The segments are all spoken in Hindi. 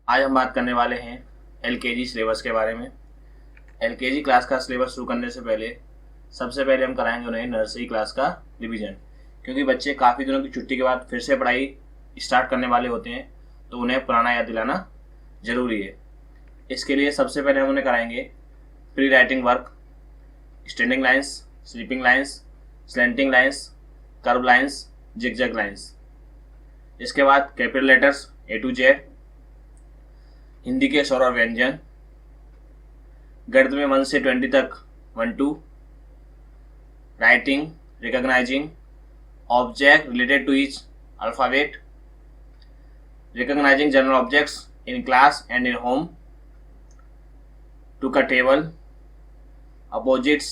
आज हम बात करने वाले हैं एलकेजी सिलेबस के बारे में। एलकेजी क्लास का सिलेबस शुरू करने से पहले सबसे पहले हम कराएंगे उन्हें नर्सरी क्लास का रिवीजन, क्योंकि बच्चे काफ़ी दिनों की छुट्टी के बाद फिर से पढ़ाई स्टार्ट करने वाले होते हैं, तो उन्हें पुराना याद दिलाना ज़रूरी है। इसके लिए सबसे पहले हम उन्हें कराएंगे pre writing work, standing lines, sleeping lines, slanting lines, curve lines, zigzag lines. इसके बाद capital letters A to Z, Hindi के स्वर और व्यंजन, गणित में 1 से 20 तक 1 2, writing, recognising object related to each alphabet, recognising general objects in class and in home, two का table, opposites,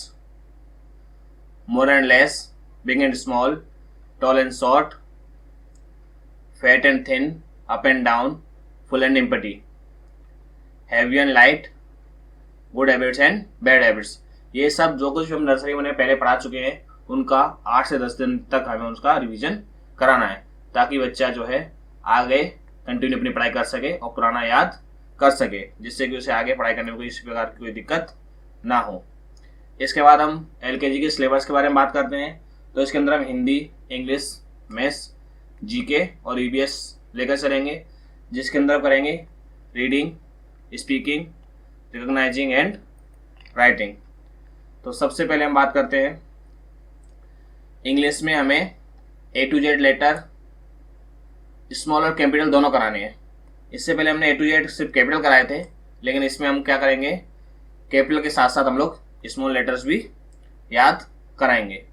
more and less, big and small, tall and short, fat and thin, up and down, full and empty, heavy and light, good habits and bad habits. ये सब जो कुछ हम नर्सरी में पहले पढ़ा चुके हैं उनका 8 से 10 दिन तक हमें उसका रिवीजन कराना है, ताकि बच्चा जो है आगे कंटिन्यू अपनी पढ़ाई कर सके और पुराना याद कर सके, जिससे कि उसे आगे पढ़ाई करने में किसी प्रकार की कोई दिक्कत ना हो। इसके बाद हम एलकेजी के सिलेबस के बारे में बात करते हैं। तो इसके अंदर हम हिंदी, इंग्लिश, मैथ्स, जीके और ईवीएस लेकर चलेंगे, जिसके अंदर करेंगे reading, speaking, recognising and writing. तो सबसे पहले हम बात करते हैं इंग्लिश में हमें A to Z letter, small और कैपिटल दोनों कराने हैं। इससे पहले हमने A to Z सिर्फ कैपिटल कराए थे, लेकिन इसमें हम क्या करेंगे, कैपिटल के साथ साथ हम लोग स्मॉल लेटर्स भी याद कराएंगे।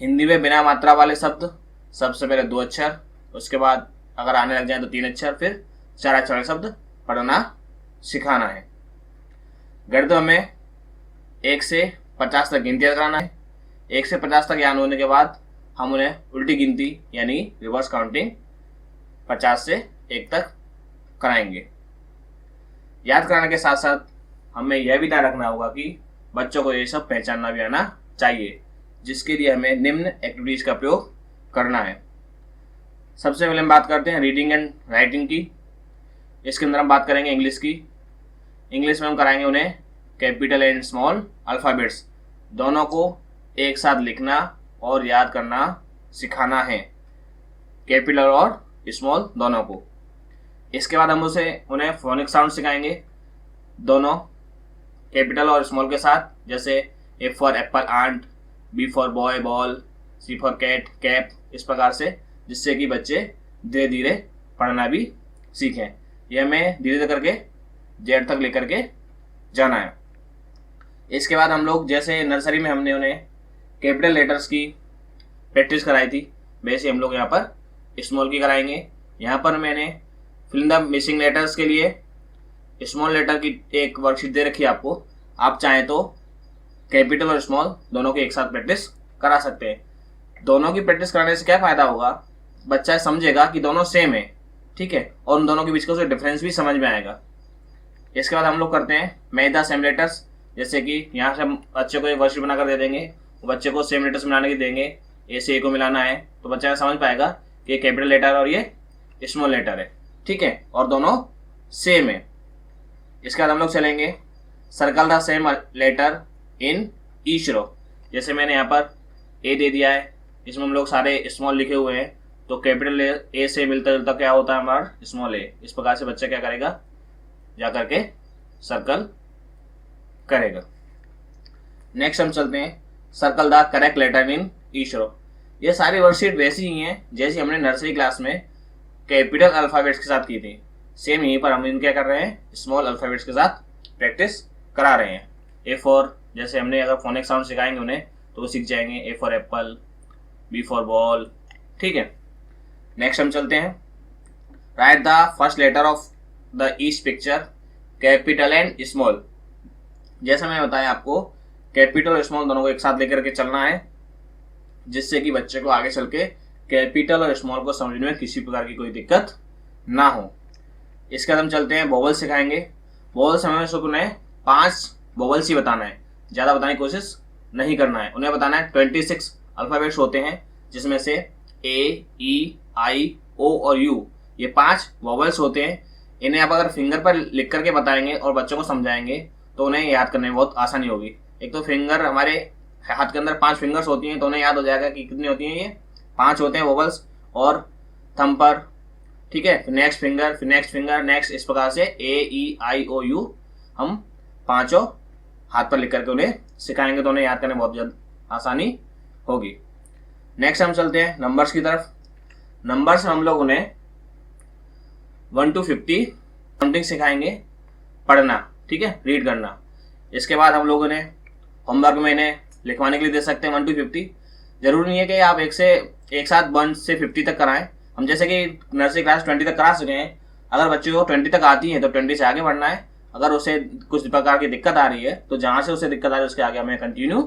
हिंदी में बिना मात्रा वाले शब्द सबसे पहले 2 अक्षर, उसके बाद अगर आने लग जाए तो 3 अक्षर, फिर 4 अक्षर वाले शब्द पढ़ना सिखाना है। गणित हमें 1 से 50 तक गिनती कराना है। 1 से 50 तक याद होने के बाद हम उन्हें उल्टी गिनती यानी रिवर्स काउंटिंग 50 से 1 तक कराएंगे। याद कराने के साथ साथ हमें यह भी ध्यान रखना होगा कि बच्चों को ये सब पहचानना भी आना चाहिए, जिसके लिए हमें निम्न एक्टिविटीज का प्रयोग करना है। सबसे पहले हम बात करते हैं रीडिंग एंड राइटिंग की। इसके अंदर हम बात करेंगे इंग्लिश की। इंग्लिश में हम कराएंगे उन्हें कैपिटल एंड स्मॉल अल्फ़ाबेट्स दोनों को एक साथ लिखना और याद करना सिखाना है, कैपिटल और स्मॉल दोनों को। इसके बाद हम उन्हें फोनिक साउंड सिखाएंगे, दोनों कैपिटल और स्मॉल के साथ, जैसे A for apple ant, B for boy ball, C for cat cap, इस प्रकार से, जिससे कि बच्चे धीरे धीरे पढ़ना भी सीखें। यह हमें धीरे धीरे करके जेड तक लेकर के जाना है। इसके बाद हम लोग जैसे नर्सरी में हमने उन्हें कैपिटल लेटर्स की प्रैक्टिस कराई थी, वैसे हम लोग यहाँ पर स्मॉल की कराएंगे। यहाँ पर मैंने फिल द मिसिंग लेटर्स के लिए स्मॉल लेटर की एक वर्कशीट दे रखी है आपको। आप चाहें तो कैपिटल और स्मॉल दोनों की एक साथ प्रैक्टिस करा सकते हैं। दोनों की प्रैक्टिस कराने से क्या फ़ायदा होगा, बच्चा समझेगा कि दोनों सेम है, ठीक है, और उन दोनों के बीच का उसे डिफरेंस भी समझ में आएगा। इसके बाद हम लोग करते हैं मैच द सेम लेटर्स, जैसे कि यहाँ से हम बच्चे को एक वर्कशीट बनाकर दे देंगे, बच्चे को सेम लेटर्स बनाने की देंगे, ए से ए को मिलाना है, तो बच्चा समझ पाएगा कि ये कैपिटल लेटर और ये स्मॉल लेटर है, ठीक है, और दोनों सेम है। इसके बाद हम लोग चलेंगे circle the same letter in each row. जैसे मैंने यहाँ पर ए दे दिया है, इसमें हम लोग सारे स्मॉल लिखे हुए हैं, तो कैपिटल ए से मिलता जुलता क्या होता है हमारा स्मॉल ए। इस प्रकार से बच्चा क्या करेगा, जा करके सर्कल करेगा। नेक्स्ट हम चलते हैं circle the correct letter in each row. ये सारी वर्कशीट वैसी ही हैं जैसी हमने नर्सरी क्लास में कैपिटल अल्फ़ाबेट्स के साथ की थी, सेम यहीं पर हम इन क्या कर रहे हैं, स्मॉल अल्फ़ाबेट्स के साथ प्रैक्टिस करा रहे हैं। ए फॉर, जैसे हमने अगर फोनिक साउंड सिखाएंगे उन्हें तो वो सीख जाएंगे, A for apple, B for ball, ठीक है। नेक्स्ट हम चलते हैं write the first letter of the each picture capital and small. जैसा मैंने बताया आपको, कैपिटल और स्मॉल दोनों को एक साथ लेकर के चलना है, जिससे कि बच्चे को आगे चल के कैपिटल और स्मॉल को समझने में किसी प्रकार की कोई दिक्कत ना हो। इसके बाद हम चलते हैं वोवल सिखाएंगे। वोवल्स हमें सिर्फ उन्हें 5 वोवल्स ही बताना है, ज़्यादा बताने की कोशिश नहीं करना है। उन्हें बताना है 26 अल्फ़ाबेट्स होते हैं, जिसमें से A, E, I, O और U ये 5 वोवल्स होते हैं। इन्हें आप अगर फिंगर पर लिख करके बताएंगे और बच्चों को समझाएंगे तो उन्हें याद करने में बहुत आसानी होगी। एक तो फिंगर, हमारे हाथ के अंदर 5 फिंगर्स होती हैं, तो उन्हें याद हो जाएगा कि कितनी होती हैं, ये 5 होते हैं वोवल्स और थंब पर। ठीक है, फिर नेक्स्ट फिंगर, फिर नेक्स्ट फिंगर, नेक्स्ट, इस प्रकार से AEIOU हम 5 हाथ पर लिख करके उन्हें सिखाएंगे तो उन्हें याद करने में बहुत ज्यादा आसानी होगी। नेक्स्ट हम चलते हैं नंबर्स की तरफ। नंबर्स हम लोग उन्हें 1 to 50 काउंटिंग सिखाएंगे, पढ़ना, ठीक है, रीड करना। इसके बाद हम लोग उन्हें होमवर्क में इन्हें लिखवाने के लिए दे सकते हैं 1 to 50। जरूरी नहीं है कि आप एक साथ 1 से 50 तक कराएं। हम जैसे कि नर्सरी क्लास 20 तक करा सके हैं, अगर बच्चे को 20 तक आती है तो 20 से आगे बढ़ना है। अगर उसे कुछ प्रकार की दिक्कत आ रही है तो जहां से उसे दिक्कत आ रही है उसके आगे हमें कंटिन्यू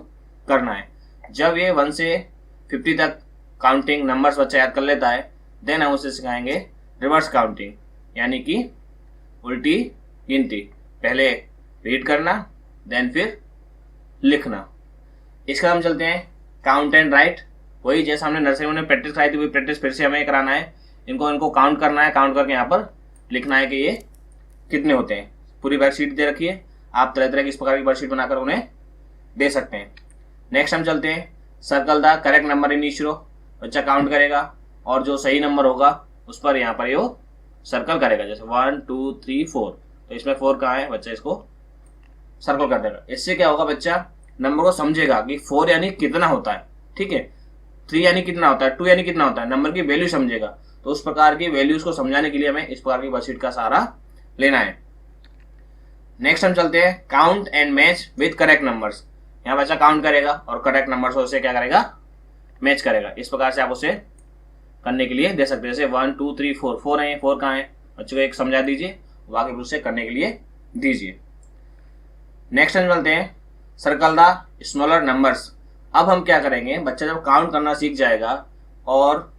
करना है। जब ये 1 से 50 तक काउंटिंग नंबर्स बच्चा याद कर लेता है, देन हम उसे सिखाएंगे रिवर्स काउंटिंग, यानी कि उल्टी गिनती। पहले रीड करना, देन फिर लिखना। इसका हम चलते हैं काउंट एंड राइट। वही जैसे हमने नर्सरी में प्रैक्टिस कराई थी, वही प्रैक्टिस फिर से हमें कराना है। इनको काउंट करना है, काउंट करके यहाँ पर लिखना है कि ये कितने होते हैं। पूरी वर्कशीट दे रखी है, आप तरह तरह की इस प्रकार की वर्कशीट बनाकर उन्हें दे सकते हैं। नेक्स्ट हम चलते हैं circle the correct number in each row. बच्चा काउंट करेगा और जो सही नंबर होगा उस पर यहाँ पर ये सर्कल करेगा। जैसे 1 2 3 4, तो इसमें 4 कहाँ है, बच्चा इसको सर्कल कर देगा। इससे क्या होगा, बच्चा नंबर को समझेगा कि 4 यानी कितना होता है, ठीक है, 3 यानी कितना होता है, 2 यानी कितना होता है, नंबर की वैल्यू समझेगा। तो उस प्रकार की वैल्यूज को समझाने के लिए हमें इस प्रकार की वर्कशीट का सहारा लेना है। नेक्स्ट हम चलते हैं count and match with correct numbers. यहाँ बच्चा काउंट करेगा और करेक्ट नंबर से उसे क्या करेगा, मैच करेगा। इस प्रकार से आप उसे करने के लिए दे सकते हैं। जैसे 1 2 3 4, 4 है, 4 कहाँ है, बच्चे को एक समझा दीजिए, बाकी उसे करने के लिए दीजिए। नेक्स्ट हम चलते हैं सर्कल द स्मॉलर नंबर्स। अब हम क्या करेंगे, बच्चा जब काउंट करना सीख जाएगा और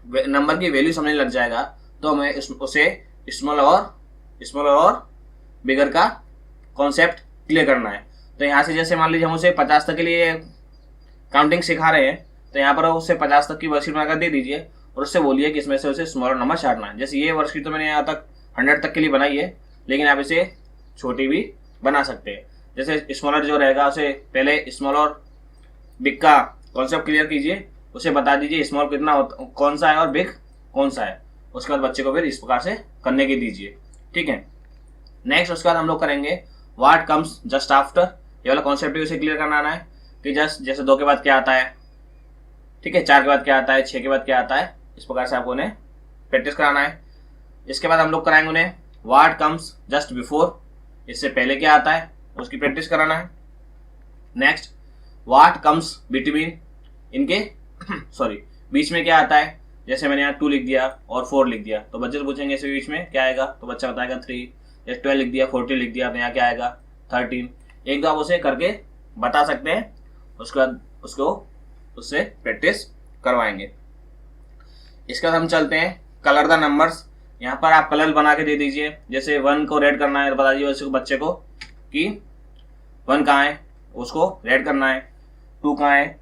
नंबर की वैल्यू समझने लग जाएगा तो हमें उसे स्मॉलर और बिगर का कॉन्सेप्ट क्लियर करना है। तो यहाँ से जैसे मान लीजिए हम उसे 50 तक के लिए काउंटिंग सिखा रहे हैं, तो यहाँ पर उसे 50 तक की वर्कशीट बनाकर दे दीजिए और उससे बोलिए कि इसमें से उसे स्मॉलर नंबर छाटना है। जैसे ये वर्कशीट तो मैंने यहाँ तक 100 तक के लिए बनाई है, लेकिन आप इसे छोटी भी बना सकते हैं। जैसे स्मॉलर जो रहेगा उसे पहले स्मॉल और बिग का कॉन्सेप्ट क्लियर कीजिए, उसे बता दीजिए स्मॉल कितना कौन सा है और बिग कौन सा है। उसके बाद बच्चे को फिर इस प्रकार से करने की दीजिए, ठीक है। नेक्स्ट उसके बाद हम लोग करेंगे व्हाट कम्स जस्ट आफ्टर। ये वाला कॉन्सेप्ट भी उसे क्लियर करना है कि जस्ट जैसे 2 के बाद क्या आता है, ठीक है, 4 के बाद क्या आता है, 6 के बाद क्या आता है। इस प्रकार से आपको उन्हें प्रैक्टिस कराना है। इसके बाद हम लोग कराएंगे उन्हें व्हाट कम्स जस्ट बिफोर, इससे पहले क्या आता है उसकी प्रैक्टिस कराना है। नेक्स्ट व्हाट कम्स बिटवीन, इनके बीच में क्या आता है। जैसे मैंने यहाँ 2 लिख दिया और 4 लिख दिया, तो बच्चे से पूछेंगे इसके बीच में क्या आएगा, तो बच्चा बताएगा 3। जैसे 12 लिख दिया, 14 लिख दिया, तो यहाँ क्या आएगा 13। एक दो आप उसे करके बता सकते हैं, उसके बाद उससे प्रैक्टिस करवाएंगे। इसके बाद हम चलते हैं कलर द नंबर्स। यहाँ पर आप कलर बना के दे दीजिए। जैसे 1 को रेड करना है तो बता दीजिए बच्चे को कि 1 कहाँ है, उसको रेड करना है। 2 कहाँ है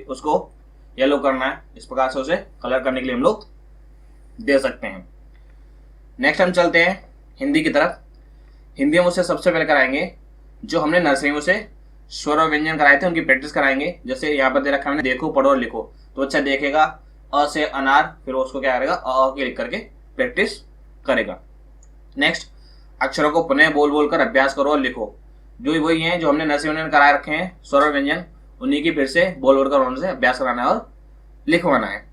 उसको येलो करना है। इस प्रकार से उसे कलर करने के लिए हम लोग दे सकते हैं। नेक्स्ट हम चलते हैं हिंदी की तरफ। हिंदी हम उसे सबसे पहले कराएंगे जो हमने नर्सरी में उसे स्वर और व्यंजन कराए थे, उनकी प्रैक्टिस कराएंगे। जैसे यहाँ पर दे रखा हमने देखो पढ़ो और लिखो, तो अच्छा देखेगा अ से अनार, फिर उसको क्या करेगा अ के लिख करके प्रैक्टिस करेगा। नेक्स्ट अक्षरों को पुनः बोल बोल कर अभ्यास करो और लिखो। जो वही हैं जो हमने नर्सरी में कराए रखे हैं स्वर और व्यंजन, उन्हीं की फिर से बोल बोल कर उनसे अभ्यास कराना है और लिखवाना है,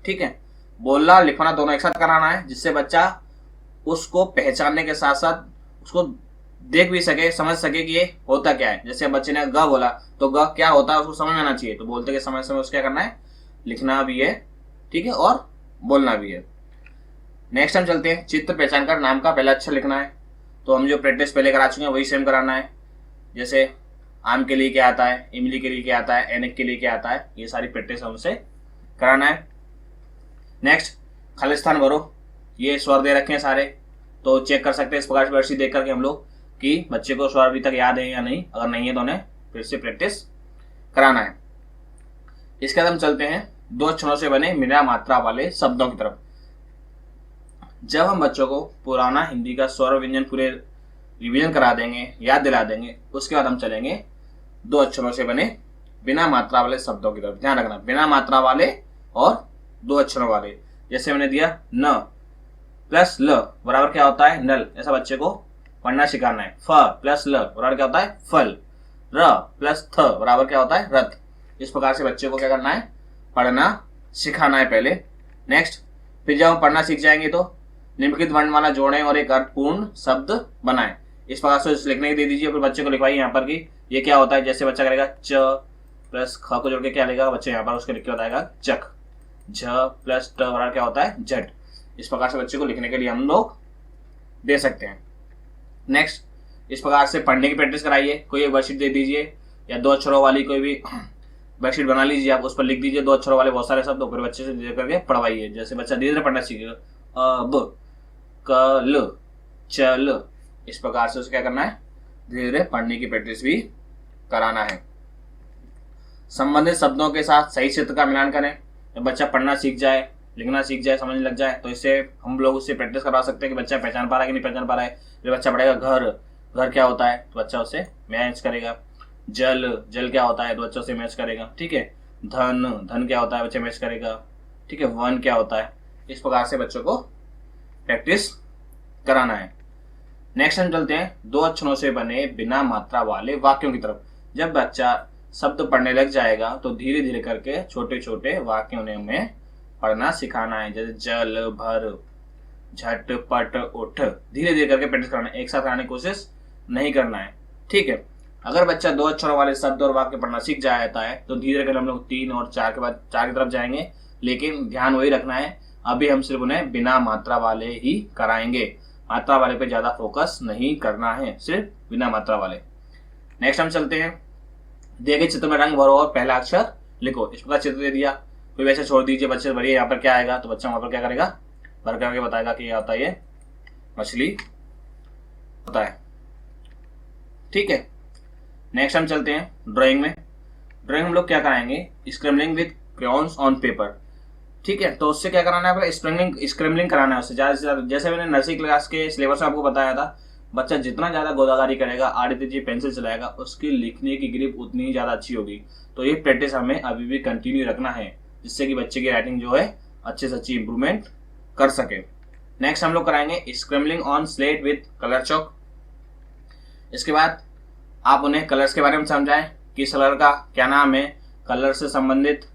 ठीक है। बोलना और लिखवाना दोनों एक साथ कराना है, जिससे बच्चा उसको पहचानने के साथ साथ उसको देख भी सके, समझ सके कि ये होता क्या है। जैसे बच्चे ने ग बोला तो ग क्या होता है उसको समझ में आना चाहिए, तो बोलते के समय समय उसको क्या करना है, लिखना भी है, ठीक है, और बोलना भी है। नेक्स्ट हम चलते हैं चित्र पहचान कर नाम का पहला अक्षर लिखना है। तो हम जो प्रैक्टिस पहले करा चुके हैं वही सेम कराना है। जैसे आम के लिए क्या आता है, इमली के लिए क्या आता है, ऐनक के लिए क्या आता है, ये सारी प्रैक्टिस हमसे कराना है। नेक्स्ट खालिस्तान भरो, ये स्वर दे रखे हैं सारे, तो चेक कर सकते हैं इस प्रकार से वर्कशीट देख करके हम लोग कि बच्चे को स्वर अभी तक याद है या नहीं। अगर नहीं है तो उन्हें फिर से प्रैक्टिस कराना है। इसके बाद हम चलते हैं 2 अक्षरों से बने मिला मात्रा वाले शब्दों की तरफ। जब हम बच्चों को पुराना हिंदी का स्वर और व्यंजन पूरे रिवीजन करा देंगे, याद दिला देंगे, उसके बाद हम चलेंगे दो अक्षरों से बने बिना मात्रा वाले शब्दों की तरफ। ध्यान रखना, बिना मात्रा वाले और दो अक्षरों वाले। जैसे मैंने दिया न प्लस ल बराबर क्या होता है नल, ऐसा बच्चे को पढ़ना सिखाना है। फ प्लस ल बराबर क्या होता है फल। र प्लस थ बराबर क्या होता है रथ। इस प्रकार से बच्चे को क्या करना है, पढ़ना सिखाना है पहले। नेक्स्ट, फिर जब हम पढ़ना सीख जाएंगे तो निम्नलिखित वर्णमाला जोड़ें और एक अर्थपूर्ण शब्द बनाएं। इस प्रकार से लिखने की दे दीजिए, फिर बच्चे को लिखवाइए यहाँ पर कि ये क्या होता है। जैसे बच्चा करेगा च प्लस ख को जोड़ के क्या लेगा बच्चे यहाँ पर, उसके लिख के बताएगा चक। झ प्लस ट बराबर क्या होता है झट। इस प्रकार से बच्चे को लिखने के लिए हम लोग दे सकते हैं। नेक्स्ट, इस प्रकार से पढ़ने की प्रैक्टिस कराइए। कोई एक वर्कशीट दे दीजिए या दो अक्षरों वाली कोई भी वर्कशीट बना लीजिए, आप उस पर लिख दीजिए दो अक्षरों वाले बहुत सारे शब्द, फिर बच्चे से धीरे करके पढ़वाइए। जैसे बच्चा धीरे धीरे पढ़ना सीखेगा, अब कल चल, इस प्रकार से उसे क्या करना है, धीरे धीरे पढ़ने की प्रैक्टिस भी कराना है। संबंधित शब्दों के साथ सही क्षेत्र का मिलान करें। जब बच्चा पढ़ना सीख जाए, लिखना सीख जाए, समझने लग जाए, तो इससे हम लोग उससे प्रैक्टिस करवा सकते हैं कि बच्चा पहचान पा रहा है कि नहीं पहचान पा रहा है। फिर बच्चा पढ़ेगा घर, घर क्या होता है तो बच्चा उससे मैच करेगा। जल, जल क्या होता है तो बच्चा उससे मैच करेगा। ठीक है, धन, धन क्या होता है बच्चा मैच करेगा। ठीक है, वन क्या होता है। इस प्रकार से बच्चों को प्रैक्टिस कराना है। नेक्स्ट हम चलते हैं दो अक्षरों से बने बिना मात्रा वाले वाक्यों की तरफ। जब बच्चा शब्द पढ़ने लग जाएगा तो धीरे धीरे करके छोटे छोटे वाक्यों में पढ़ना सिखाना है। जैसे जल भर, झट पट उठ, धीरे धीरे करके प्रैक्टिस करना है, एक साथ कराने की कोशिश नहीं करना है। ठीक है, अगर बच्चा दो अक्षरों वाले शब्द और वाक्य पढ़ना सीख जाता है तो धीरे करके हम लोग 3 और 4 के बाद 4 की तरफ जाएंगे। लेकिन ध्यान वही रखना है, अभी हम सिर्फ उन्हें बिना मात्रा वाले ही कराएंगे, मात्रा वाले पे ज्यादा फोकस नहीं करना है, सिर्फ बिना मात्रा वाले। नेक्स्ट हम चलते हैं, दिए गए चित्र में रंग भरो और पहला अक्षर लिखो। इस प्रकार चित्र दे दिया, कोई वैसे छोड़ दीजिए, बच्चे भरिए यहाँ पर क्या आएगा तो बच्चा वहां पर क्या करेगा, भर करके बताएगा कि क्या होता है, ये मछली होता है। ठीक है, नेक्स्ट हम चलते हैं ड्राइंग में। ड्राइंग हम लोग क्या कराएंगे, scrambling with crayons on paper. ठीक है, तो उससे क्या कराना है, स्क्रैम्बलिंग कराना है उससे ज्यादा से ज्यादा। जैसे मैंने नर्सरी क्लास के सिलेबस में आपको बताया था, बच्चा जितना ज्यादा गोदागारी करेगा, आड़ी तेजी पेंसिल चलाएगा, उसकी लिखने की ग्रिप उतनी ही ज्यादा अच्छी होगी। तो ये प्रैक्टिस हमें अभी भी कंटिन्यू रखना है, जिससे कि बच्चे की राइटिंग जो है अच्छे से अच्छी इंप्रूवमेंट कर सके। नेक्स्ट हम लोग कराएंगे scrambling on slate with colour chalk. इसके बाद आप उन्हें कलर्स के बारे में समझाएं, किस कलर का क्या नाम है, कलर से संबंधित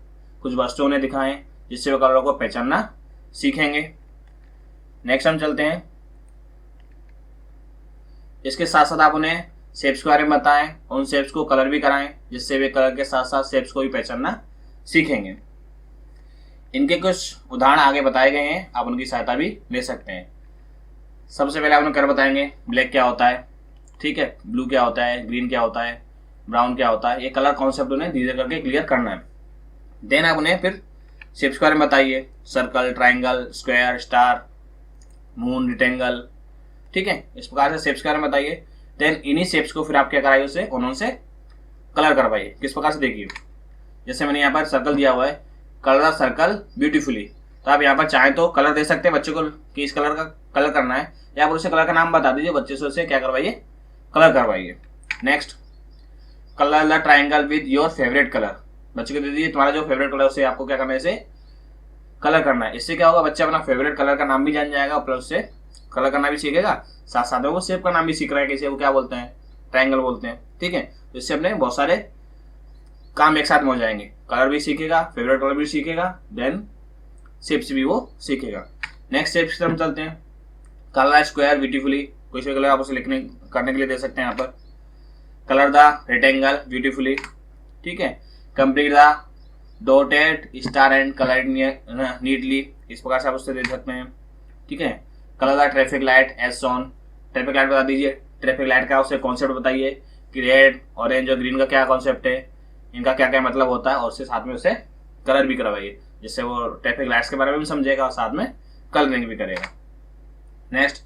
कुछ वस्तुओं उन्हें दिखाएं, जिससे वो कलरों को पहचानना सीखेंगे। नेक्स्ट हम चलते हैं, इसके साथ साथ आप उन्हें शेप्स के बारे में बताएं, उन शेप्स को कलर भी कराएं, जिससे वे कलर के साथ साथ शेप्स को भी पहचानना सीखेंगे। इनके कुछ उदाहरण आगे बताए गए हैं, आप उनकी सहायता भी ले सकते हैं। सबसे पहले आप उन्हें कलर बताएंगे, ब्लैक क्या होता है, ठीक है, ब्लू क्या होता है, ग्रीन क्या होता है, ब्राउन क्या होता है। ये कलर कॉन्सेप्ट उन्हें धीरे करके क्लियर करना है। देन आप उन्हें फिर शेप्स के बारे में बताइए, circle, triangle, square, star, moon, rectangle. ठीक है, इस प्रकार से शेप्स के बारे में बताइए। देन इन्हीं शेप्स को फिर आप क्या कराइए, उसे उन्होंने कलर करवाइए। किस प्रकार से देखिए, जैसे मैंने यहाँ पर सर्कल दिया हुआ है, कलर द सर्कल ब्यूटीफुली, तो आप यहाँ पर चाहें तो कलर दे सकते हैं बच्चे को कि इस कलर का कलर करना है, या आप उसे कलर का नाम बता दीजिए, बच्चे से उसे क्या करवाइए, कलर करवाइए। Next, colour the triangle with your favourite colour, बच्चे को दे दीजिए तुम्हारा जो फेवरेट कलर उसे आपको क्या करना है, इसे कलर करना है। इससे क्या होगा, बच्चा अपना फेवरेट कलर का नाम भी जान जाएगा, प्लस से कलर करना भी सीखेगा, साथ साथ में वो शेप का नाम भी सीख रहा है कि इसे वो क्या बोलते हैं, ट्राइंगल बोलते हैं। ठीक है, तो इससे अपने बहुत सारे काम एक साथ में हो जाएंगे, कलर भी सीखेगा, फेवरेट कलर भी सीखेगा, देन शेप्स भी वो सीखेगा। नेक्स्ट शेप्स की तरफ चलते हैं, कलर स्क्वायर ब्यूटीफुली, कोई से कलर आप उसे लिखने करने के लिए दे सकते हैं यहाँ पर। कलर द रेक्टेंगल ब्यूटीफुली, ठीक है, complete the dotted star and colour neatly, इस प्रकार से आप उससे दे सकते हैं। ठीक है, colour the traffic light as shown, traffic light बता दीजिए, ट्रैफिक लाइट का उसे कॉन्सेप्ट बताइए कि रेड, ऑरेंज और ग्रीन का क्या कॉन्सेप्ट है, इनका क्या क्या मतलब होता है, और उससे साथ में उसे कलर भी करवाइए, जिससे वो ट्रैफिक लाइट्स के बारे में भी समझेगा और साथ में कलरिंग भी करेगा। Next,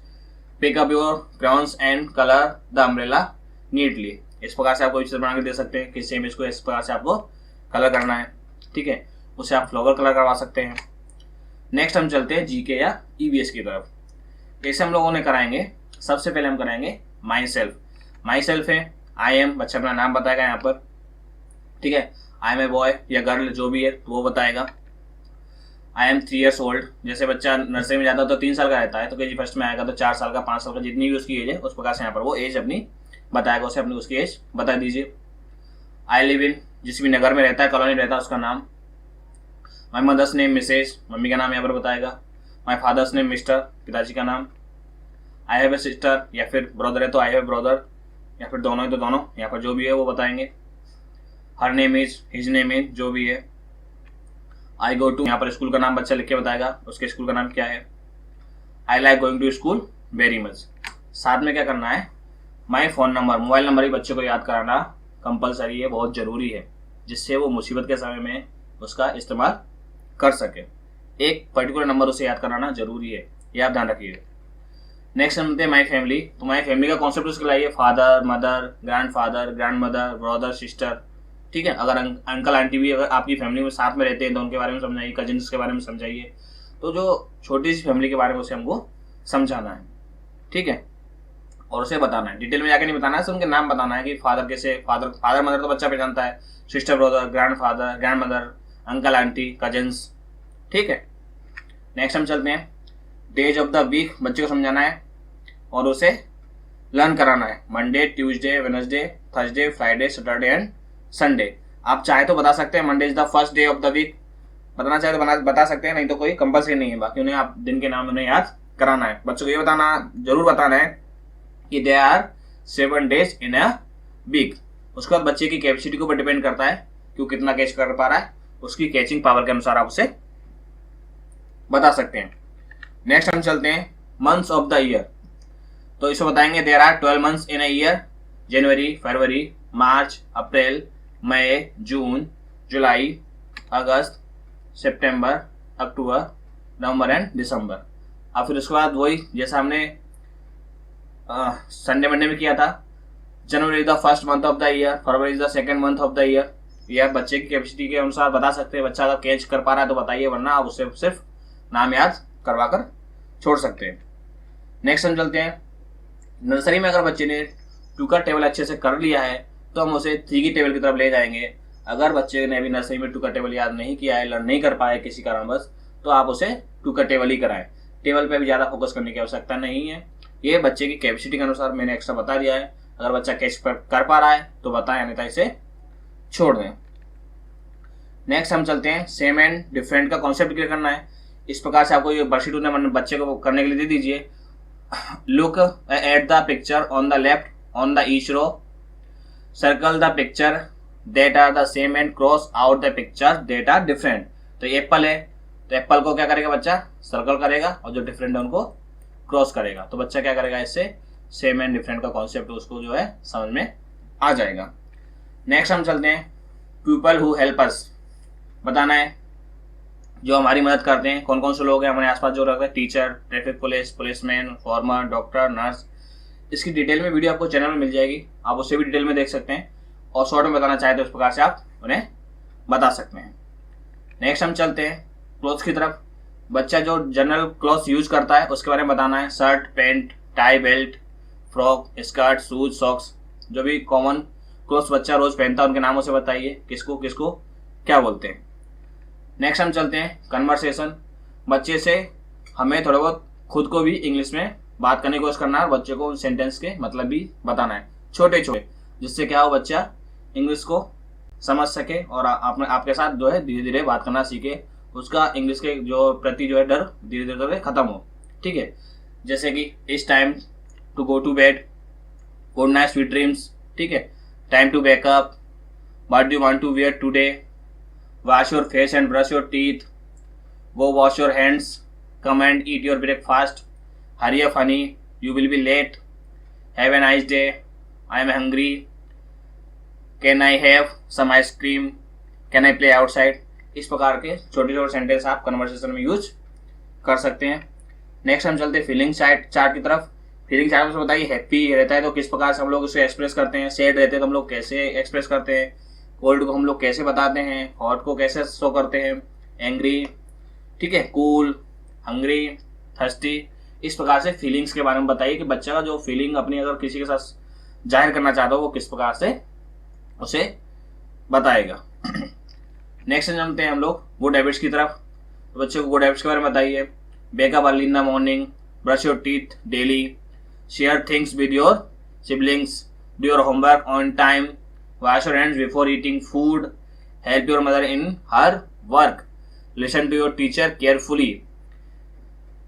pick up your crayons and colour the umbrella neatly, इस प्रकार से आप कोई चीज बना के दे सकते हैं कि सेम इसको इस प्रकार से आपको कलर करना है। ठीक है, उसे आप फ्लावर कलर करवा सकते हैं। नेक्स्ट हम चलते हैं जीके या ईवीएस की तरफ। कैसे हम लोगों ने कराएंगे, सबसे पहले हम कराएंगे माई सेल्फ। माई सेल्फ है आई एम, बच्चा अपना नाम बताएगा यहाँ पर, ठीक है। आई एम ए बॉय या गर्ल जो भी है वो बताएगा। आई एम 3 years ओल्ड, जैसे बच्चा नर्सरी में जाता है तो 3 साल का रहता है, तो केजी फर्स्ट में आएगा तो 4 साल का, 5 साल का, जितनी भी उसकी एज है उस प्रकार से यहाँ पर वो एज अपनी बताएगा, उसे अपनी उसकी एज बता दीजिए। आई लिव इन, जिस भी नगर में रहता है, कॉलोनी में रहता है, उसका नाम। My mother's name Mrs, mummy का नाम यहाँ पर बताएगा। माई फादर्स नेम मिस्टर, पिताजी का नाम। आई हैव ए सिस्टर, या फिर ब्रदर है तो आई हैव ब्रदर, या फिर दोनों है तो दोनों, यहाँ पर जो भी है वो बताएंगे। Her name is, his name is, जो भी है। आई गो टू, यहाँ पर स्कूल का नाम बच्चा लिख के बताएगा, उसके स्कूल का नाम क्या है। I like going to school very much. साथ में क्या करना है, my phone number, mobile number ही बच्चे को याद कराना कंपलसरी है, बहुत जरूरी है, जिससे वो मुसीबत के समय में उसका इस्तेमाल कर सके। एक पर्टिकुलर नंबर उसे याद कराना जरूरी है, ये आप ध्यान रखिए। नेक्स्ट हम माई फैमिली, तो माई फैमिली का कॉन्सेप्ट उसके लाइए, father, mother, grand father, grand mother, brother, sister, ठीक है। अगर अंकल आंटी भी अगर आपकी फैमिली में साथ में रहते हैं तो उनके बारे में समझाइए, कजिन्स के बारे में समझाइए। तो जो छोटी सी फैमिली के बारे में उसे हमको समझाना है, ठीक है, और उसे बताना है। डिटेल में जाके नहीं बताना है, सिर्फ उनके नाम बताना है कि फादर कैसे, फादर मदर तो बच्चा पहचानता है, sister brother, grand father, grand mother, uncle aunty, cousins, ठीक है। नेक्स्ट हम चलते हैं, डेज ऑफ द वीक बच्चे को समझाना है और उसे लर्न कराना है। Monday, Tuesday, Wednesday, Thursday, Friday, Saturday and Sunday. आप चाहे तो बता सकते हैं Monday is the first day of the week, बताना चाहे तो बता सकते हैं, नहीं तो कोई कंपल्सरी नहीं है। बाकी उन्हें आप दिन के नाम उन्हें याद कराना है। बच्चों को ये बताना, जरूर बताना है कि they are 7 days in a week. उसके बाद बच्चे की कैपेसिटी के ऊपर डिपेंड करता है कि वो कितना कैच कर पा रहा है, उसकी कैचिंग पावर के अनुसार आप उसे बता सकते हैं। नेक्स्ट हम चलते हैं मंथ्स ऑफ द ईयर, तो इसे बताएंगे there are 12 months in a year, January, February, March, April, May, June, July, August, September, October, November and December. और फिर उसके बाद वही जैसा हमने संडे मंडे में किया था, जनवरी is the first month of the year, February is the second month of the year. ये आप बच्चे की कैपेसिटी के अनुसार बता सकते हैं। बच्चा अगर कैच कर पा रहा है तो बताइए, वरना आप उसे सिर्फ नाम याद करवा कर छोड़ सकते हैं। नेक्स्ट हम चलते हैं, नर्सरी में अगर बच्चे ने 2 का टेबल अच्छे से कर लिया है तो हम उसे 3 की टेबल की तरफ ले जाएंगे। अगर बच्चे ने अभी नर्सरी में 2 का टेबल याद नहीं किया है, लर्न नहीं कर पाया किसी कारणवश, तो आप उसे 2 का टेबल ही कराएं। टेबल पे भी ज़्यादा फोकस करने की आवश्यकता नहीं है, ये बच्चे की कैपेसिटी के अनुसार मैंने एक्स्ट्रा बता दिया है। अगर बच्चा कैच कर पा रहा है तो बताएं, अन्यथा इसे छोड़ दें। नेक्स्ट हम चलते हैं, सेम एंड डिफरेंट का कॉन्सेप्ट क्लियर करना है। इस प्रकार से आपको ये वर्कशीट उन्हें बच्चे को करने के लिए दे दीजिए। Look at the picture on the left on the each row, circle the picture that are the same and cross out the picture that are different. तो एप्पल है तो एप्पल को क्या करेगा बच्चा, सर्कल करेगा, और जो डिफरेंट है उनको क्रॉस करेगा। तो बच्चा क्या करेगा, इससे सेम एंड डिफरेंट का कॉन्सेप्ट उसको जो है समझ में आ जाएगा। नेक्स्ट हम चलते हैं, पीपल हु हेल्प अस, बताना है जो हमारी मदद करते हैं। कौन कौन से लोग हैं हमारे आसपास जो रहते हैं, teacher, traffic police, policeman, farmer, doctor, nurse. इसकी डिटेल में वीडियो आपको चैनल में मिल जाएगी, आप उससे भी डिटेल में देख सकते हैं, और शॉर्ट में बताना चाहे तो इस प्रकार से आप उन्हें बता सकते हैं। नेक्स्ट हम चलते हैं क्लोथ्स की तरफ। बच्चा जो जनरल क्लॉथ्स यूज करता है उसके बारे में बताना है। Shirt, pant, tie, belt, frock, skirt, shoes, socks, जो भी कॉमन क्लॉथ्स बच्चा रोज पहनता है उनके नामों से बताइए, किसको किसको क्या बोलते हैं। नेक्स्ट हम चलते हैं कन्वर्सेशन। बच्चे से हमें थोड़ा बहुत खुद को भी इंग्लिश में बात करने की कोशिश करना है, और बच्चे को उन सेंटेंस के मतलब भी बताना है, छोटे छोटे, जिससे क्या हो बच्चा इंग्लिश को समझ सके और आपके साथ जो है धीरे धीरे बात करना सीखे। उसका इंग्लिश के जो प्रति जो है डर धीरे धीरे खत्म हो, ठीक है। जैसे कि it's time to go to bed, good night, sweet dreams, ठीक है। Time to wake up, what do you want to wear today, wash your face and brush your teeth, go wash your hands, come and eat your breakfast, hurry up honey, you will be late, have a nice day, I am hungry, can I have some ice cream, can I play outside। इस प्रकार के छोटे छोटे सेंटेंस आप कन्वर्सेशन में यूज कर सकते हैं। नेक्स्ट हम चलते हैं फीलिंग चार्ट की तरफ। फीलिंग चार्ट में बताइए, हैप्पी रहता है तो किस प्रकार से हम लोग उसे एक्सप्रेस करते हैं, सैड रहते हैं तो हम लोग कैसे एक्सप्रेस करते हैं, कोल्ड को हम लोग कैसे बताते हैं, हॉट को कैसे शो करते हैं, एंग्री, ठीक है, कूल, हंग्री, थर्स्टी, इस प्रकार से फीलिंग्स के बारे में बताइए कि बच्चा का जो फीलिंग अपनी अगर किसी के साथ जाहिर करना चाहता हो वो किस प्रकार से उसे बताएगा। नेक्स्ट जानते हैं हम लोग गुड हैबिट्स की तरफ। तो बच्चों को गुड हैबिट्स के बारे में बताइए। Wake up early in the morning, brush your teeth daily, share things with your siblings, do your homework on time, wash your hands before eating food, help your mother in her work, listen to your teacher carefully,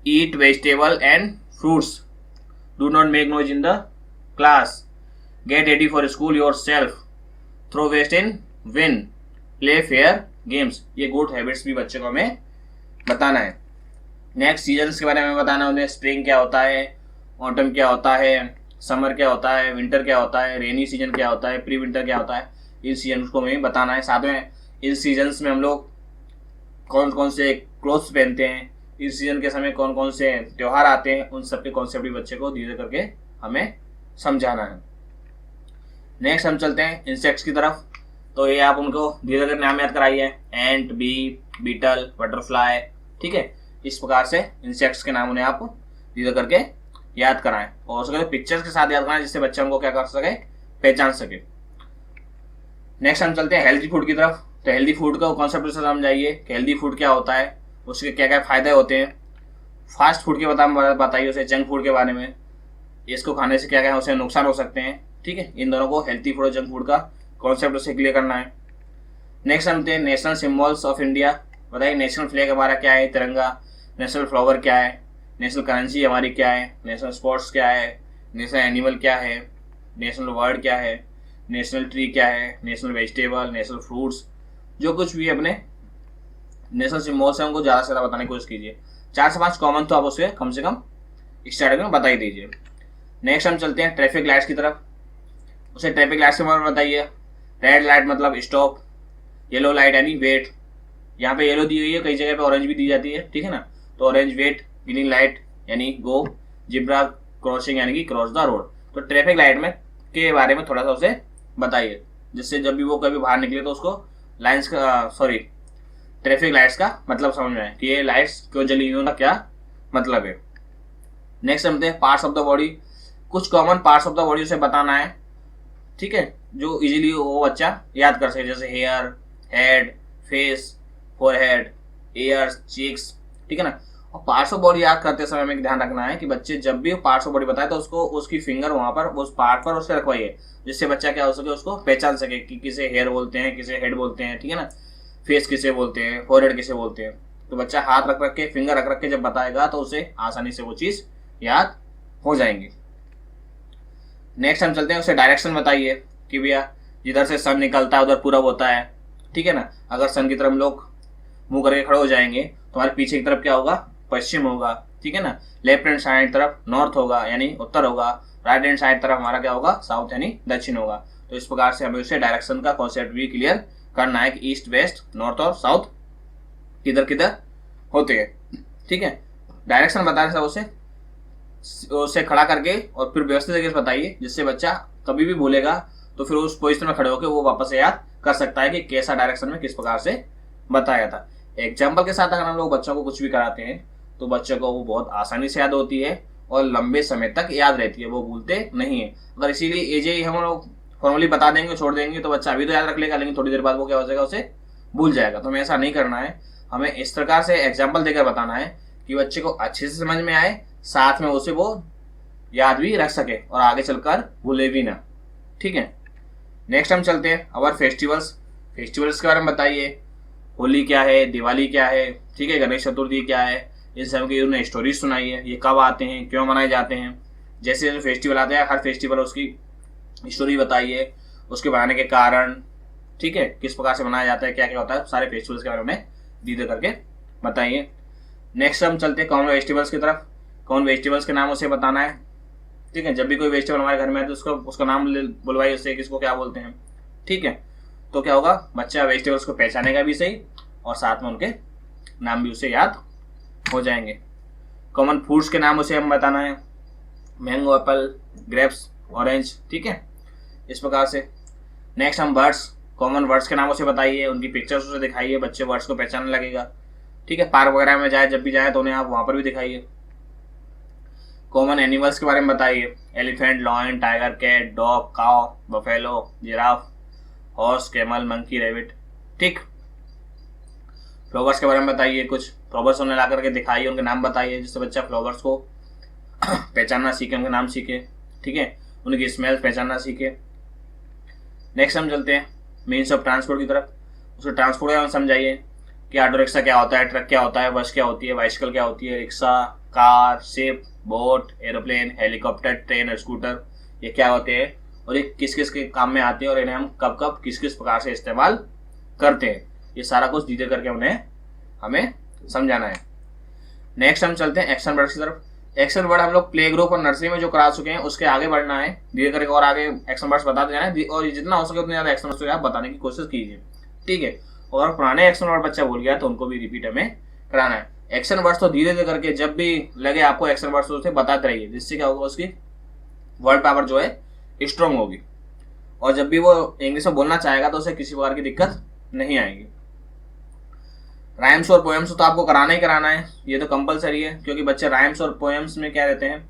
eat vegetable and fruits, do not make noise in the class, get ready for school yourself, throw waste in win, play fair games। ये गुड हैबिट्स भी बच्चे को हमें बताना है। नेक्स्ट सीजन्स के बारे में बताना है उन्हें। स्प्रिंग क्या होता है, ऑटम क्या होता है, समर क्या होता है, विंटर क्या होता है, रेनी सीजन क्या होता है, प्री विंटर क्या होता है, इन सीजन्स को हमें बताना है। साथ में इन सीजन्स में हम लोग कौन कौन से क्लोथ्स पहनते हैं, इस सीजन के समय कौन कौन से त्योहार आते हैं, उन सब के कॉन्सेप्ट भी बच्चे को धीरे करके हमें समझाना है। नेक्स्ट हम चलते हैं इंसेक्ट्स की तरफ। तो ये आप उनको धीरे करके नाम याद कराइए, एंट, बी, बीटल, बटरफ्लाई, ठीक है। इस प्रकार से इंसेक्ट्स के नाम उन्हें आप धीरे करके याद कराएं और उसके पिक्चर्स के साथ याद कराएं जिससे बच्चे उनको क्या कर सके, पहचान सके। नेक्स्ट हम चलते हैं हेल्दी फूड की तरफ। तो हेल्दी फूड का कॉन्सेप्ट से समझाइए कि हेल्दी फूड क्या होता है, उसके क्या क्या फायदे होते हैं। फास्ट फूड के बताइए उसे, जंक फूड के बारे में, इसको खाने से क्या क्या उसे नुकसान हो सकते हैं, ठीक है। इन दोनों को हेल्दी फूड और जंक फूड का कॉन्सेप्ट उसे क्लियर करना है। नेक्स्ट हम नेशनल सिम्बल्स ऑफ इंडिया। बताइए नेशनल फ्लैग हमारा क्या है, तिरंगा, नेशनल फ्लावर क्या है, नेशनल करेंसी हमारी क्या है, नेशनल स्पोर्ट्स क्या है, नेशनल एनिमल क्या है, नेशनल वर्ड क्या है, नेशनल ट्री क्या है, नेशनल वेजिटेबल, नेशनल फ्रूट्स, जो कुछ भी अपने नेशनल सिम्बल्स है उनको ज़्यादा से ज़्यादा बताने की कोशिश कीजिए। 4 से 5 कॉमन तो आप उसे कम से कम स्टार्टिंग में बता ही दीजिए। नेक्स्ट हम चलते हैं ट्रैफिक लाइट्स की तरफ। उसे ट्रैफिक लाइट्स के बारे में बताइए। रेड लाइट मतलब स्टॉप, येलो लाइट यानी वेट। यहाँ पे येलो दी हुई है, कई जगह पे ऑरेंज भी दी जाती है, ठीक है ना। तो ऑरेंज वेट, ग्रीन लाइट यानी गो, जिब्रा क्रॉसिंग यानी कि क्रॉस द रोड। तो ट्रैफिक लाइट में के बारे में थोड़ा सा उसे बताइए, जिससे जब भी वो कभी बाहर निकले तो उसको लाइन्स का ट्रैफिक लाइट्स का मतलब समझ में आए कि ये लाइट्स क्यों जली हुई, उनका क्या मतलब है। नेक्स्ट समझते हैं पार्ट्स ऑफ द बॉडी। कुछ common parts of the body उसे बताना है, ठीक है, जो इजीली वो बच्चा याद कर सके, जैसे hair, head, face, forehead, ears, cheeks, ठीक है ना। और पार्ट्स ऑफ बॉडी याद करते समय हमें ध्यान रखना है कि बच्चे जब भी पार्ट्स ऑफ बॉडी बताए तो उसको उसकी फिंगर वहां पर उस पार्ट पर उससे रखवाइए, जिससे बच्चा क्या हो सके, उसको पहचान सके कि किसे हेयर बोलते हैं, किसे हेड बोलते हैं, ठीक है ना, फेस किसे बोलते हैं, फोरहेड किसे बोलते हैं। तो बच्चा हाथ रख रख के, फिंगर रख रख के जब बताएगा तो उसे आसानी से वो चीज याद हो जाएंगी। नेक्स्ट हम चलते हैं, उसे डायरेक्शन बताइए कि भैया जिधर से सन निकलता है उधर पूरब होता है, ठीक है ना। अगर सन की तरफ हम लोग मुंह करके खड़े हो जाएंगे तो हमारे पीछे की तरफ क्या होगा, पश्चिम होगा, ठीक है ना। लेफ्ट हैंड साइड तरफ नॉर्थ होगा यानी उत्तर होगा, राइट हैंड साइड तरफ हमारा क्या होगा, साउथ यानी दक्षिण होगा। तो इस प्रकार से हमें उसे डायरेक्शन का कॉन्सेप्ट भी क्लियर करना है कि ईस्ट, वेस्ट, नॉर्थ और साउथ किधर किधर होते हैं, ठीक है। डायरेक्शन बताने से उसे खड़ा करके और फिर व्यवस्थित तरीके से बताइए, जिससे बच्चा कभी भी भूलेगा तो फिर उस पोजिशन में खड़े होकर वो वापस से याद कर सकता है कि कैसा डायरेक्शन में किस प्रकार से बताया था। एग्जाम्पल के साथ अगर हम लोग बच्चों को कुछ भी कराते हैं तो बच्चों को वो बहुत आसानी से याद होती है और लंबे समय तक याद रहती है, वो भूलते नहीं है। अगर इसीलिए एजे ही हम लोग फॉर्मली बता देंगे, छोड़ देंगे तो बच्चा अभी तो याद रख लेगा, लेकिन थोड़ी देर बाद वो क्या हो जाएगा, उसे भूल जाएगा। तो हमें ऐसा नहीं करना है, हमें इस प्रकार से एग्जाम्पल देकर बताना है कि बच्चे को अच्छे से समझ में आए, साथ में उसे वो याद भी रख सके और आगे चलकर भूले भी ना, ठीक है। नेक्स्ट हम चलते हैं अवर फेस्टिवल्स। फेस्टिवल्स के बारे में बताइए, होली क्या है, दिवाली क्या है, ठीक है, गणेश चतुर्थी क्या है, इस सब की उन्हें स्टोरीज सुनाइए, ये कब आते हैं, क्यों मनाए जाते हैं। जैसे जैसे फेस्टिवल आते हैं हर फेस्टिवल उसकी स्टोरी बताइए, उसके बनाने के कारण, ठीक है, किस प्रकार से मनाया जाता है, क्या क्या होता है, सारे फेस्टिवल्स के बारे में धीरे करके बताइए। नेक्स्ट हम चलते हैं कॉमन वेजिटेबल्स की तरफ। कॉमन वेजिटेबल्स के नाम उसे बताना है, ठीक है। जब भी कोई वेजिटेबल हमारे घर में है तो उसका नाम बुलवाइए, उससे किसको क्या बोलते हैं, ठीक है। तो क्या होगा, बच्चा वेजिटेबल्स को पहचानेगा भी सही और साथ में उनके नाम भी उसे याद हो जाएंगे। कॉमन फ्रूट्स के नाम उसे हम बताना है, मैंगो, एप्पल, ग्रेप्स, ऑरेंज, ठीक है, इस प्रकार से। नेक्स्ट हम बर्ड्स, कॉमन वर्ड्स के नाम उसे बताइए, उनकी पिक्चर्स उसे दिखाइए, बच्चे वर्ड्स को पहचानने लगेगा, ठीक है। पार्क वगैरह में जाए, जब भी जाए तो उन्हें आप वहाँ पर भी दिखाइए। कॉमन एनिमल्स के बारे में बताइए। Elephant, lion, tiger, cat, dog, cow, buffalo, giraffe, horse, camel, monkey, rabbit. ठीक। फ्लावर्स के बारे में बताइए, कुछ फ्लावर्स उन्हें ला करके दिखाइए, उनके नाम बताइए, जिससे बच्चा फ्लावर्स को पहचानना सीखे, उनके नाम सीखे। ठीक है, उनकी स्मेल पहचानना सीखे। नेक्स्ट हम चलते हैं मीन्स ऑफ ट्रांसपोर्ट की तरफ। उसको ट्रांसपोर्ट में समझाइए कि ऑटो रिक्शा क्या होता है, ट्रक क्या होता है, बस क्या होती है, बाइसिकल क्या होती है, rickshaw, car, ship, boat, aeroplane, helicopter, train और स्कूटर, ये क्या होते हैं और ये किस किस के काम में आते हैं और इन्हें हम कब कब किस किस प्रकार से इस्तेमाल करते हैं, ये सारा कुछ धीरे करके उन्हें हमें समझाना है। नेक्स्ट हम चलते हैं एक्शन वर्ड्स की तरफ। एक्शन वर्ड हम लोग प्ले ग्रुप और नर्सरी में जो करा चुके हैं उसके आगे बढ़ना है, धीरे करके और आगे एक्शन वर्ड्स बताते जाना है और जितना हो सके उतने ज्यादा एक्शन वर्ड्स आप बताने की कोशिश कीजिए। ठीक है, और पुराने एक्शन वर्ड बच्चा भूल गया तो उनको भी रिपीट हमें कराना है। एक्शन वर्ड्स तो धीरे धीरे करके जब भी लगे आपको एक्शन वर्ड्स उसे बताते रहिए, जिससे क्या होगा उसकी वर्ड पावर जो है स्ट्रांग होगी और जब भी वो इंग्लिश में बोलना चाहेगा तो उसे किसी प्रकार की दिक्कत नहीं आएगी। राइम्स और पोएम्स तो आपको कराना ही कराना है, ये तो कंपलसरी है, क्योंकि बच्चे राइम्स और पोएम्स में क्या रहते हैं,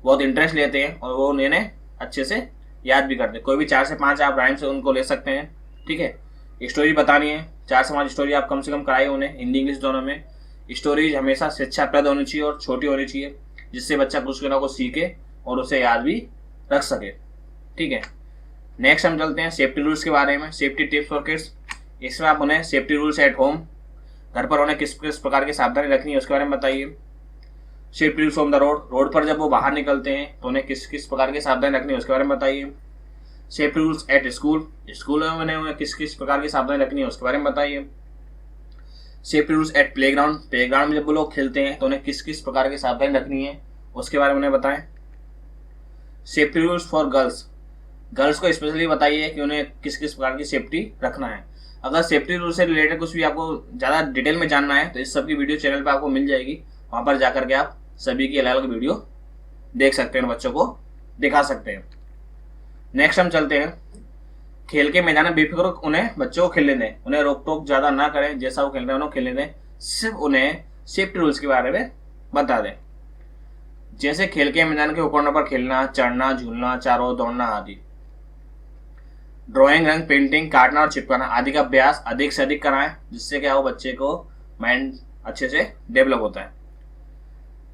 बहुत इंटरेस्ट लेते हैं और वो उन्हें अच्छे से याद भी करते हैं। कोई भी 4 से 5 आप राइम्स उनको ले सकते हैं। ठीक है, स्टोरी बतानी है, 4 से 5 स्टोरी आप कम से कम कराइए उन्हें, हिंदी इंग्लिश दोनों में। स्टोरीज हमेशा शिक्षाप्रद होनी चाहिए और छोटी होनी चाहिए, जिससे बच्चा कुछ ना कुछ सीखे और उसे याद भी रख सके। ठीक है, नेक्स्ट हम चलते हैं सेफ्टी रूल्स के बारे में। सेफ्टी टिप्स फॉर किड्स, इसमें आप उन्हें सेफ्टी रूल्स एट होम, घर पर उन्हें किस किस प्रकार की सावधानी रखनी है उसके बारे में बताइए। Safety rules on the road, road पर जब वो बाहर निकलते हैं तो उन्हें किस किस प्रकार की सावधानी रखनी है उसके बारे में बताइए। Safety rules at school, school में उन्हें किस किस प्रकार की सावधानी रखनी है उसके बारे में बताइए। Safety rules at playground, playground में जब वो लोग खेलते हैं तो उन्हें किस किस प्रकार की सावधानी रखनी है उसके बारे में उन्हें बताएं। Safety rules for girls, girls को स्पेशली बताइए कि उन्हें किस किस प्रकार की सेफ्टी रखना है। अगर सेफ्टी रूल से रिलेटेड कुछ भी आपको ज़्यादा डिटेल में जानना है तो इस सब की वीडियो चैनल पे आपको मिल जाएगी, वहाँ पर जाकर के आप सभी की अलग अलग वीडियो देख सकते हैं, बच्चों को दिखा सकते हैं। नेक्स्ट हम चलते हैं खेल के मैदान में बेफिक्र उन्हें बच्चों को खेलने दें, उन्हें रोक टोक ज़्यादा ना करें, जैसा वो खेल रहे हैं उन्हें खेलने दें, सिर्फ उन्हें सेफ्टी रूल्स के बारे में बता दें, जैसे खेल के मैदान के उपकरणों पर खेलना, चढ़ना, झूलना, चारों ओर दौड़ना आदि। ड्राइंग, रंग, पेंटिंग, काटना और चिपकाना आदि का अभ्यास अधिक से अधिक कराएं, जिससे क्या हो बच्चे को माइंड अच्छे से डेवलप होता है।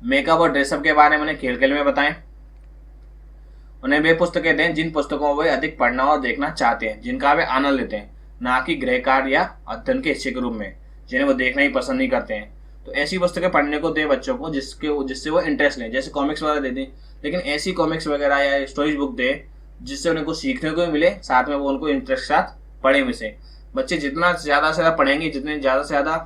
मेकअप और ड्रेसअप के बारे में उन्हें खेल खेल में बताएं। उन्हें वे पुस्तकें दें जिन पुस्तकों को वे अधिक पढ़ना और देखना चाहते हैं, जिनका वे आनंद लेते हैं, ना कि गृह कार्य या अध्ययन के हिस्से के रूप में जिन्हें वो देखना ही पसंद नहीं करते हैं। तो ऐसी पुस्तकें पढ़ने को दें बच्चों को जिससे वो इंटरेस्ट लें, जैसे कॉमिक्स वगैरह दे दें, लेकिन ऐसी कॉमिक्स वगैरह या स्टोरीज बुक दें जिससे उन्हें कुछ सीखने को भी मिले, साथ में वो उनको इंटरेस्ट के साथ पढ़े भी से। बच्चे जितना ज़्यादा से ज़्यादा पढ़ेंगे, जितने ज़्यादा से ज़्यादा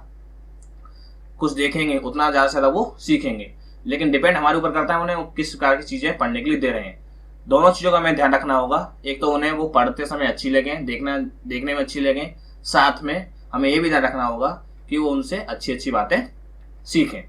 कुछ देखेंगे, उतना ज़्यादा से ज़्यादा वो सीखेंगे। लेकिन डिपेंड हमारे ऊपर करता है उन्हें किस प्रकार की चीज़ें पढ़ने के लिए दे रहे हैं। दोनों चीज़ों का हमें ध्यान रखना होगा, एक तो उन्हें वो पढ़ते समय अच्छी लगें, देखने में अच्छी लगें, साथ में हमें ये भी ध्यान रखना होगा कि वो उनसे अच्छी अच्छी बातें सीखें।